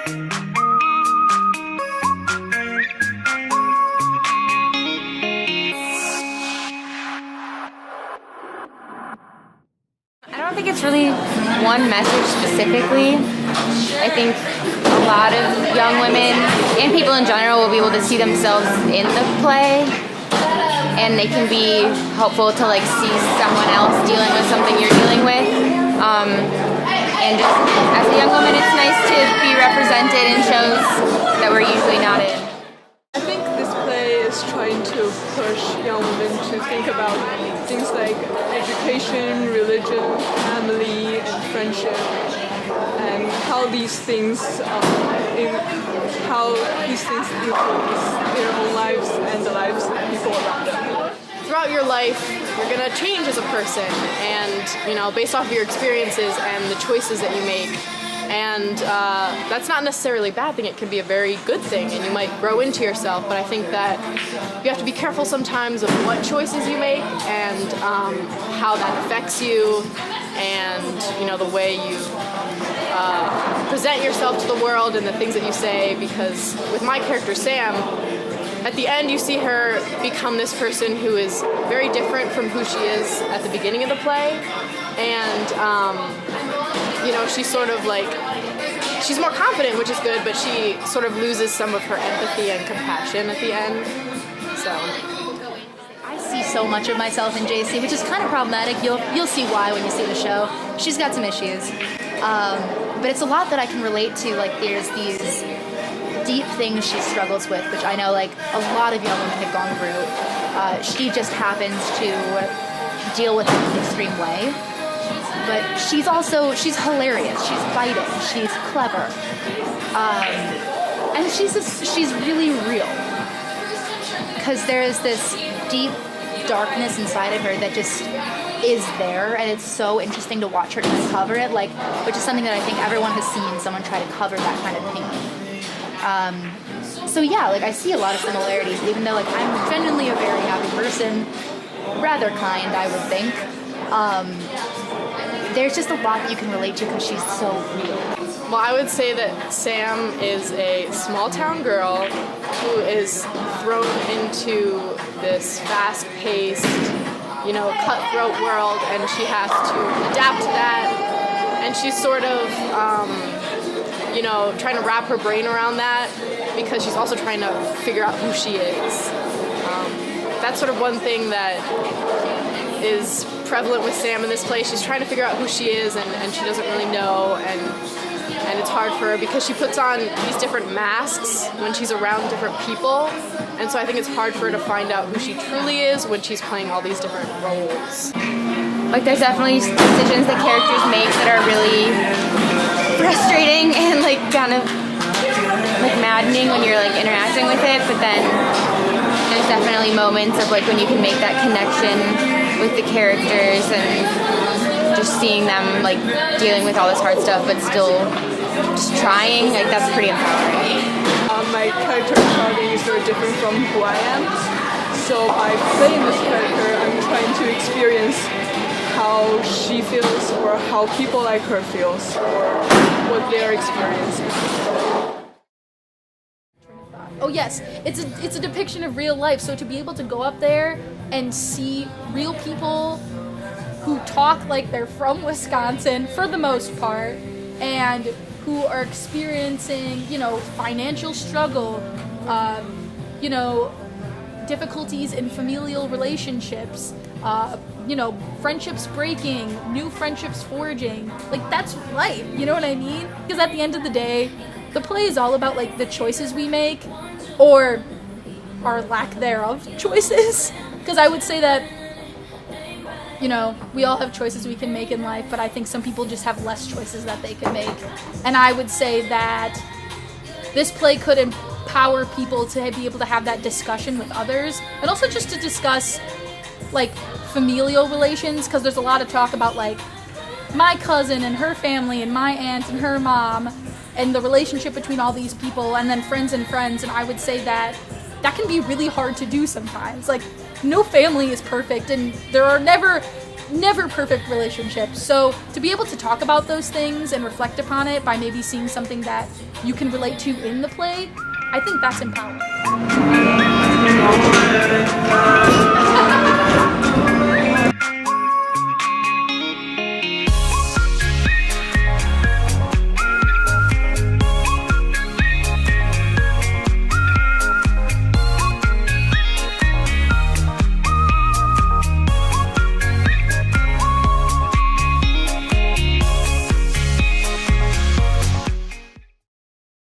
I don't think it's really one message specifically. I think a lot of young women and people in general will be able to see themselves in the play, and they can be helpful to like see someone else dealing with something you're dealing with. And just as a young woman, it's nice to be represented in shows that we're usually not in. I think this play is trying to push young women to think about things like education, religion, family, and friendship, and how these things influence their own lives and the lives of people around them. Throughout your life, you're going to change as a person, and based off of your experiences and the choices that you make. And that's not necessarily a bad thing. It can be a very good thing, and you might grow into yourself. But I think that you have to be careful sometimes of what choices you make and how that affects you, and the way you present yourself to the world and the things that you say. Because with my character Sam, at the end you see her become this person who is very different from who she is at the beginning of the play, and she's sort of like, she's more confident, which is good, but she sort of loses some of her empathy and compassion at the end. So I see so much of myself in JC, which is kind of problematic. You'll see why when you see the show. She's got some issues, but it's a lot that I can relate to. Like, there's these deep things she struggles with, which I know like a lot of young women have gone through. She just happens to deal with it in an extreme way. But she's hilarious, she's biting, she's clever, and she's really real, because there is this deep darkness inside of her that just is there, and it's so interesting to watch her uncover it, which is something that I think everyone has seen someone try to cover that kind of pain. So yeah, I see a lot of similarities, even though I'm genuinely a very happy person, rather kind, I would think. There's just a lot that you can relate to because she's so real. Well, I would say that Sam is a small-town girl who is thrown into this fast-paced, cutthroat world, and she has to adapt to that. And she's sort of, trying to wrap her brain around that, because she's also trying to figure out who she is. That's sort of one thing that is prevalent with Sam in this play. She's trying to figure out who she is, and she doesn't really know, and it's hard for her because she puts on these different masks when she's around different people, and so I think it's hard for her to find out who she truly is when she's playing all these different roles. There's definitely decisions that characters make that are really frustrating and kind of maddening when you're interacting with it, but then there's definitely moments of when you can make that connection with the characters and just seeing them dealing with all this hard stuff but still just trying, that's pretty empowering. My character Charlie is very different from who I am, so by playing this character I'm trying to experience how she feels, or how people like her feels, or what they're experiencing. Oh yes, it's a depiction of real life, so to be able to go up there and see real people who talk like they're from Wisconsin for the most part, and who are experiencing, financial struggle, difficulties in familial relationships, friendships breaking, new friendships forging, that's life, you know what I mean? Because at the end of the day, the play is all about the choices we make, or our lack thereof choices. Because I would say that, we all have choices we can make in life, but I think some people just have less choices that they can make. And I would say that this play could empower people to be able to have that discussion with others, and also just to discuss familial relations, because there's a lot of talk about my cousin and her family and my aunt and her mom and the relationship between all these people, and then friends and friends. And I would say that can be really hard to do sometimes. No family is perfect, and there are never never perfect relationships. So to be able to talk about those things and reflect upon it by maybe seeing something that you can relate to in the play, I think that's empowering.